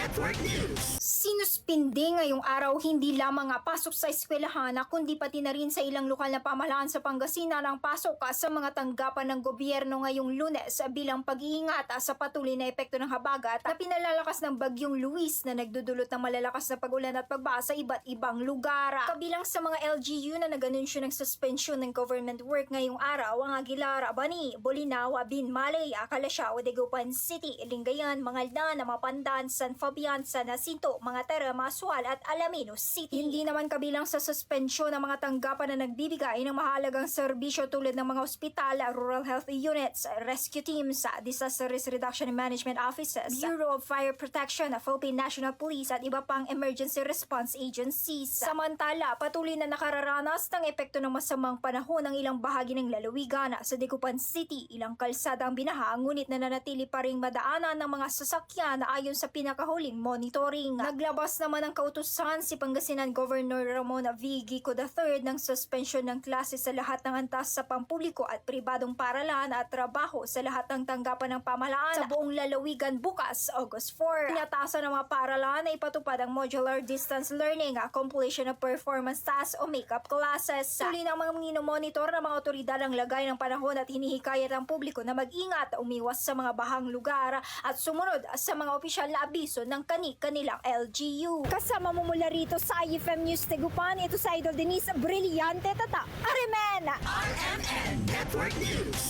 Network News. Sinuspinde ngayong araw hindi lamang pasok sa eskwelahan kundi pati na rin sa ilang lokal na pamahalaan sa Pangasinan ang pasok sa mga tanggapan ng gobyerno ngayong Lunes bilang pag-iingat sa patuloy na epekto ng habagat na pinalalakas ng bagyong Luis na nagdudulot ng malalakas na pag-ulan at pagbaha sa iba't ibang lugar. Kabilang sa mga LGU na nag-anunsyo ng suspension ng government work ngayong araw ang Aguilar, Bani, Bolinao, Binmalay, Kalasyaw, Dagupan City, Lingayen, Mangaldan, Mapandan, San Fabian, San Jacinto, mga Tera, Masual at Alaminos City. Hindi naman kabilang sa suspensyon ng mga tanggapan na nagbibigay ng mahalagang serbisyo tulad ng mga ospital, rural health units, rescue teams, disaster risk reduction and management offices, Bureau of Fire Protection, Philippine National Police at iba pang emergency response agencies. Samantala, patuloy na nakararanas ng epekto ng masamang panahon ng ilang bahagi ng lalawigan sa Dagupan City. Ilang kalsada ang binaha ngunit nananatili pa ring madaanan ng mga sasakyan ayon sa pinakahuling monitoring. Naglabas naman ng kautusan si Pangasinan Governor Ramon V. Gico III ng suspension ng klase sa lahat ng antas sa pampubliko at pribadong paralan at trabaho sa lahat ng tanggapan ng pamahalaan sa buong lalawigan bukas, August 4. Inatasan ng mga paaralan na ipatupad ang modular distance learning, completion of performance tasks o make-up classes. Tuloy ng mga minomonitor ng mga otoridad ang lagay ng panahon at hinihikayat ang publiko na mag-ingat, umiwas sa mga bahang lugar at sumunod sa mga opisyal na abiso ng kanilang LGU. Kasama mo mula rito sa IFM News Tegupan, ito sa Idol Denise Brillante Tata Arimen! RMN Network News.